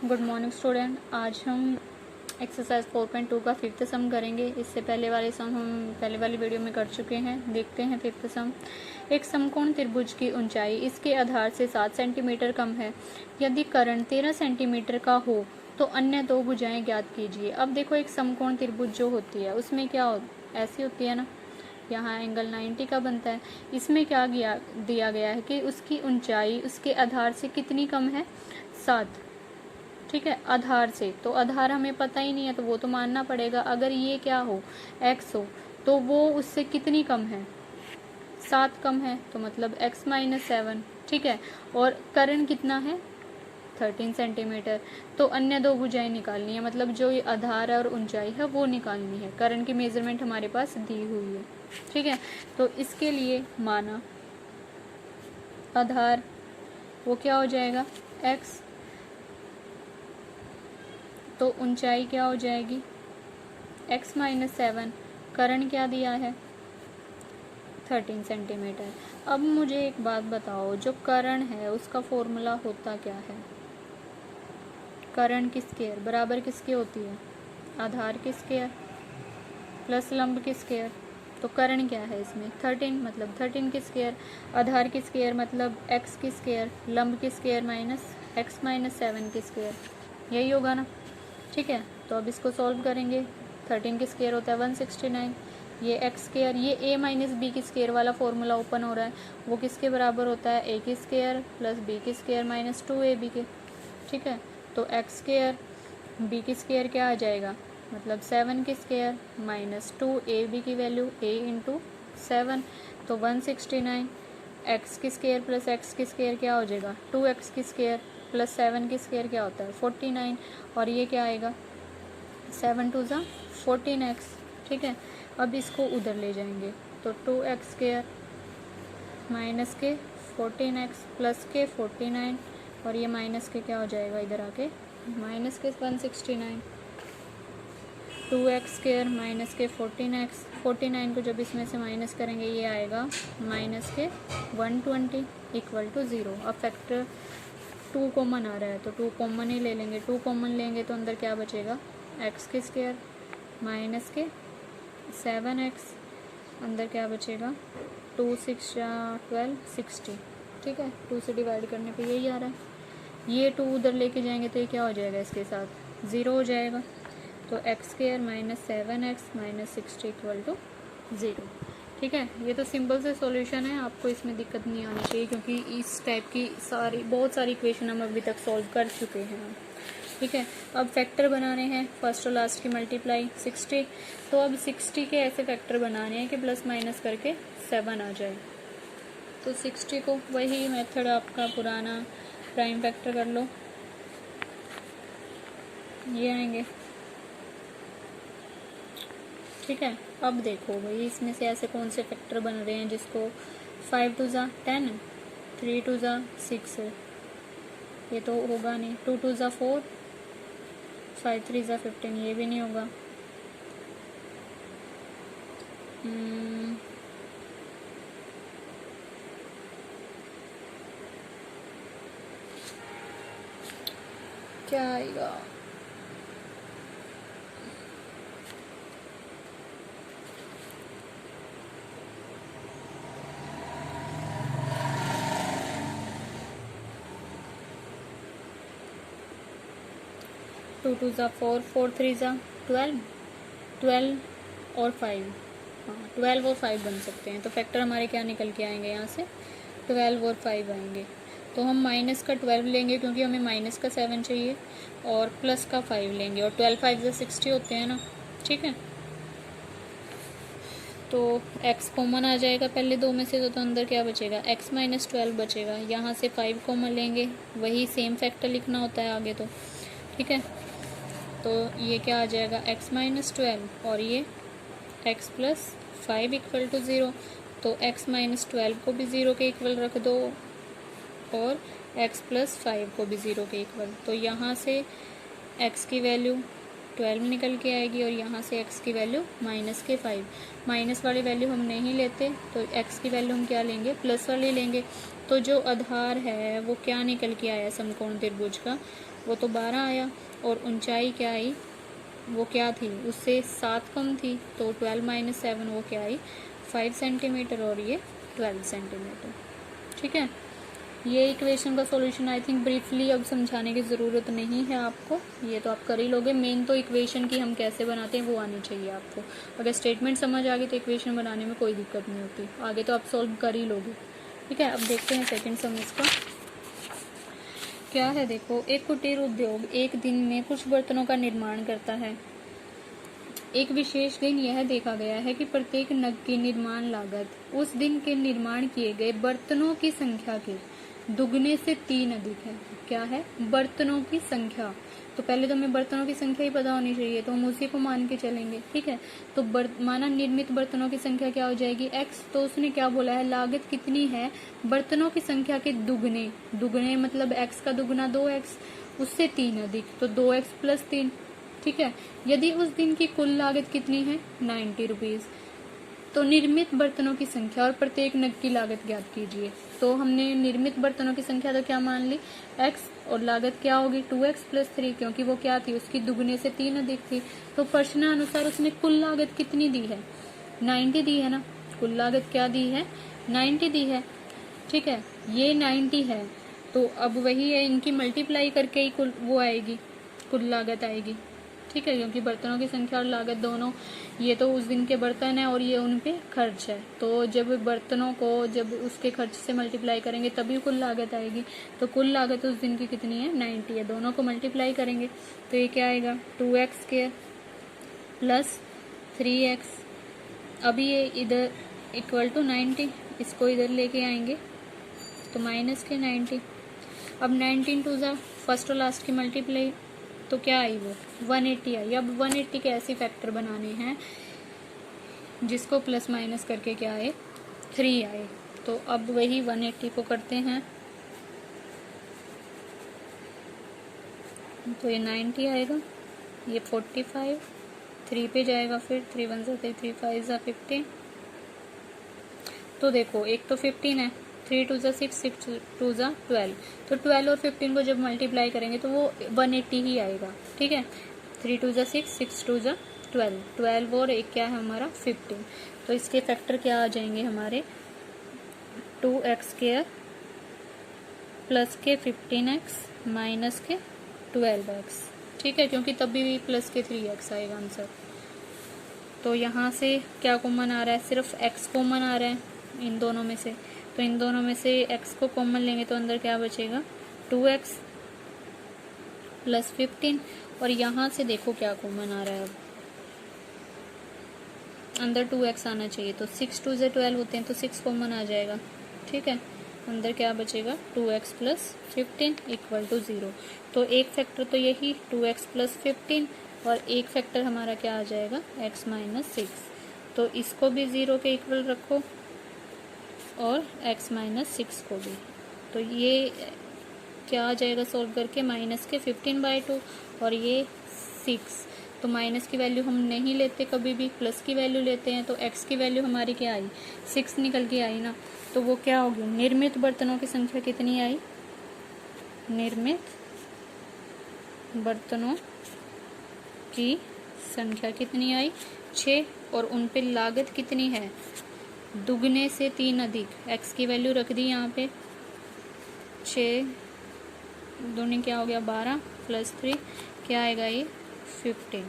Good morning student. आज हम exercise 4.2 का फिफ्थ सम करेंगे। इससे पहले वाले सम हम पहले वाली वीडियो में कर चुके हैं। देखते हैं फिफ्थ सम। एक समकोण त्रिभुज की ऊंचाई इसके आधार से 7 सेंटीमीटर कम है। यदि कर्ण 13 सेंटीमीटर का हो तो अन्य दो भुजाएं ज्ञात कीजिए। अब देखो, एक समकोण त्रिभुज जो होती है उसमें क्या ऐसी होती है ना, यहाँ एंगल 90 का बनता है। इसमें क्या दिया गया है कि उसकी ऊंचाई उसके आधार से कितनी कम है, 7। ठीक है, आधार से, तो आधार हमें पता ही नहीं है तो वो तो मानना पड़ेगा। अगर ये क्या हो, x हो, तो वो उससे कितनी कम है, 7 कम है, तो मतलब x माइनस 7। ठीक है, और कर्ण कितना है, 13 सेंटीमीटर। तो अन्य दो भुजाएं निकालनी है, मतलब जो ये आधार और ऊंचाई है वो निकालनी है। कर्ण की मेजरमेंट हमारे पास दी हुई है। ठीक है, तो इसके लिए माना आधार वो क्या हो जाएगा, x, तो ऊंचाई क्या हो जाएगी, x माइनस 7। कर्ण क्या दिया है, 13 सेंटीमीटर। अब मुझे एक बात बताओ, जो कर्ण है उसका फॉर्मूला होता क्या है, कर्ण की स्क्वायर बराबर किसके होती है, आधार की स्क्वायर प्लस लंब की स्क्वायर। तो कर्ण क्या है इसमें, 13, मतलब 13 की स्क्वायर, आधार की स्क्वायर मतलब x की स्क्वायर, लंब की स्क्वायर माइनस x माइनस 7 की स्क्वायर, यही होगा ना। ठीक है, तो अब इसको सॉल्व करेंगे। 13 की स्क्वायर होता है 169, ये एक्स स्क्वायर, ये ए माइनस बी की स्क्वायर वाला फॉर्मूला ओपन हो रहा है, वो किसके बराबर होता है, ए की स्क्वायर प्लस बी की स्क्वायर माइनस 2ab के। ठीक है, तो एक्स स्क्वायर बी की स्क्वायर क्या आ जाएगा, मतलब 7 की स्क्वायर माइनस 2ab की वैल्यू a इंटू 7, तो 169। एक्स की स्क्वायर प्लस एक्स की स्क्वायर क्या हो जाएगा, 2x की स्क्वायर प्लस 7 की स्क्वायर क्या होता है 49, और ये क्या आएगा 7 टू ज़ा 14x। ठीक है, अब इसको उधर ले जाएंगे तो 2x स्क्वायर माइनस के 14x प्लस के 49, और ये माइनस के क्या हो जाएगा इधर आके माइनस के 169। 2x स्क्वायर माइनस के 14x, 49 को जब इसमें से माइनस करेंगे ये आएगा माइनस के 120 इक्वल टू 0। अब फैक्टर 2 कॉमन आ रहा है तो 2 कॉमन ही ले लेंगे। 2 कॉमन लेंगे तो अंदर क्या बचेगा, x की स्क्वायर माइनस के 7x, अंदर क्या बचेगा 2 6 12 60। ठीक है, 2 से डिवाइड करने पे यही आ रहा है। ये 2 उधर लेके जाएंगे तो ये क्या हो जाएगा, इसके साथ 0 हो जाएगा। तो x square minus 7x minus 60 equal to 0। ठीक है, ये तो सिंपल से सॉल्यूशन है, आपको इसमें दिक्कत नहीं आनी चाहिए क्योंकि इस टाइप की बहुत सारी इक्वेशन हम अभी तक सॉल्व कर चुके हैं। ठीक है, अब फैक्टर बनाने हैं, फर्स्ट और लास्ट की मल्टीप्लाई 60। तो अब 60 के ऐसे फैक्टर बनाने हैं कि प्लस माइनस करके 7 आ जाए। तो 60 को वही मेथड आपका पुराना प्राइम फैक्टर कर लो, ये आएंगे। ठीक है, अब देखो भाई इसमें से ऐसे कौन से फैक्टर बन रहे हैं जिसको 5 टू ज़ा 10, 3 टू ज़ा 6, ये तो होगा नहीं, 2 टू ज़ा 4, 5 3 ज़ा 15, ये भी नहीं होगा। क्या आएगा, टू टू ज़ा 4, 4 3 ज़ा 12, 12 और 5, हाँ 12 और 5 बन सकते हैं। तो फैक्टर हमारे क्या निकल के आएंगे, यहाँ से 12 और 5 आएंगे। तो हम माइनस का 12 लेंगे क्योंकि हमें माइनस का 7 चाहिए, और प्लस का 5 लेंगे, और 12 5 ज़ा 60 होते हैं ना। ठीक है, तो x कॉमन आ जाएगा पहले दो में से, तो अंदर क्या बचेगा, x माइनस 12 बचेगा। यहाँ से 5 कॉमन लेंगे, वही सेम फैक्टर लिखना होता है आगे तो। ठीक है, तो ये क्या आ जाएगा, x माइनस 12 और ये x प्लस 5 इक्वल टू 0। तो x माइनस 12 को भी 0 के इक्वल रख दो, और x प्लस 5 को भी 0 के इक्वल। तो यहाँ से x की वैल्यू 12 निकल के आएगी और यहाँ से x की वैल्यू -5। माइनस वाली वैल्यू हम नहीं लेते तो x की वैल्यू हम क्या लेंगे, प्लस वाली लेंगे। तो जो आधार है वो क्या निकल के आया समकोण त्रिभुज का, वो तो 12 आया। और ऊंचाई क्या आई, वो क्या थी, उससे 7 कम थी। तो 12 - 7 वो क्या आई, 5 सेंटीमीटर और ये 12 सेंटीमीटर। ठीक है, ये इक्वेशन का सॉल्यूशन आई थिंक ब्रीफली अब समझाने की ज़रूरत नहीं है आपको, ये तो आप कर ही लोगे। मेन तो इक्वेशन की हम कैसे बनाते हैं वो आनी चाहिए आपको। अगर स्टेटमेंट समझ आ गई तो इक्वेशन बनाने में कोई दिक्कत नहीं होती, आगे तो आप सॉल्व कर ही लोगे। ठीक है, अब देखते हैं सेकंड सम इसका क्या है। देखो, एक कुटीर उद्योग एक दिन में कुछ बर्तनों का निर्माण करता है। एक विशेष दिन यह देखा गया है कि प्रत्येक नग की निर्माण लागत उस दिन के निर्माण किए गए बर्तनों की संख्या के दुगने से 3 अधिक है। क्या है, बर्तनों की संख्या। तो पहले तो हमें बर्तनों की संख्या ही पता होनी चाहिए, तो हम उसी को मान के चलेंगे। ठीक है, तो माना निर्मित बर्तनों की संख्या क्या हो जाएगी, x। तो उसने क्या बोला है, लागत कितनी है, बर्तनों की संख्या के दुगने। दुगने मतलब x का दुगना 2x, उससे 3 अधिक, तो 2x + 3। ठीक है, यदि उस दिन की कुल लागत कितनी है, 90 रुपीज। तो निर्मित बर्तनों की संख्या और प्रत्येक नग की लागत ज्ञात कीजिए। तो हमने निर्मित बर्तनों की संख्या तो क्या मान ली, x, और लागत क्या होगी 2x + 3, क्योंकि वो क्या थी, उसकी दुगने से 3 अधिक थी। तो प्रश्नानुसार उसने कुल लागत कितनी दी है, 90 दी है ना। कुल लागत क्या दी है, 90 दी है। ठीक है, ये 90 है, तो अब वही है, इनकी मल्टीप्लाई करके ही कुल वो आएगी, कुल लागत आएगी। ठीक है, क्योंकि बर्तनों की संख्या और लागत दोनों, ये तो उस दिन के बर्तन है और ये उन पे खर्च है। तो जब बर्तनों को जब उसके खर्च से मल्टीप्लाई करेंगे तभी कुल लागत आएगी। तो कुल लागत उस दिन की कितनी है, 90 है। दोनों को मल्टीप्लाई करेंगे तो ये क्या आएगा, 2x² + 3x। अभी ये इधर = 90, इसको इधर लेके आएंगे तो -90। अब 19 2 जा फर्स्ट और लास्ट की मल्टीप्लाई, तो क्या आई, वो 180 आई। अब 180 के ऐसे फैक्टर बनाने हैं जिसको प्लस माइनस करके क्या आए, 3 आए। तो अब वही 180 को करते हैं, तो ये 90 आएगा, ये 45, 3 पे जाएगा, फिर 3 1 = 3, 3 5 = 15। तो देखो, एक तो 15 है, 3 2 = 6, 6 2 = 12। तो 12 और 15 को जब मल्टीप्लाई करेंगे तो वो 180 ही आएगा। ठीक है, 3 2 = 6, 6 2 = 12, 12 और एक क्या है हमारा 15। तो इसके फैक्टर क्या आ जाएंगे हमारे, 2x² प्लस के 15x माइनस के 12x। ठीक है, क्योंकि तभी भी प्लस के 3x आएगा आंसर। तो यहाँ से क्या कॉमन आ रहा है, सिर्फ x कॉमन आ रहा है इन दोनों में से। तो इन दोनों में से x को कॉमन लेंगे तो अंदर क्या बचेगा, 2x + 15। और यहाँ से देखो क्या कॉमन आ रहा है, अब अंदर 2x आना चाहिए, तो 6 2 = 12 होते हैं, तो 6 कॉमन आ जाएगा। ठीक है, अंदर क्या बचेगा, 2x + 15 = 0। तो एक फैक्टर तो यही 2x + 15, और एक फैक्टर हमारा क्या आ जाएगा, x - 6। तो इसको भी 0 के इक्वल रखो और x - 6 को भी। तो ये क्या आ जाएगा सॉल्व करके, -15/2 और ये 6। तो माइनस की वैल्यू हम नहीं लेते कभी भी, प्लस की वैल्यू लेते हैं। तो x की वैल्यू हमारी क्या आई, 6 निकल के आई ना। तो वो क्या होगी, निर्मित बर्तनों की संख्या कितनी आई, निर्मित बर्तनों की संख्या कितनी आई, 6, और उन पे लागत कितनी है, दुगने से 3 अधिक। x की वैल्यू रख दी यहाँ पे, 6 दूनी क्या हो गया 12 + 3 क्या आएगा ये 15।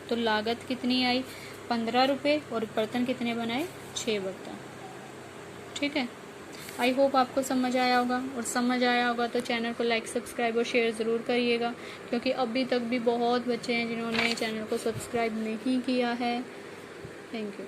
तो लागत कितनी आई, 15 रुपये, और बर्तन कितने बनाए, 6 बर्तन। ठीक है, आई होप आपको समझ आया होगा, और समझ आया होगा तो चैनल को लाइक सब्सक्राइब और शेयर ज़रूर करिएगा, क्योंकि अभी तक भी बहुत बच्चे हैं जिन्होंने चैनल को सब्सक्राइब नहीं किया है। Thank you.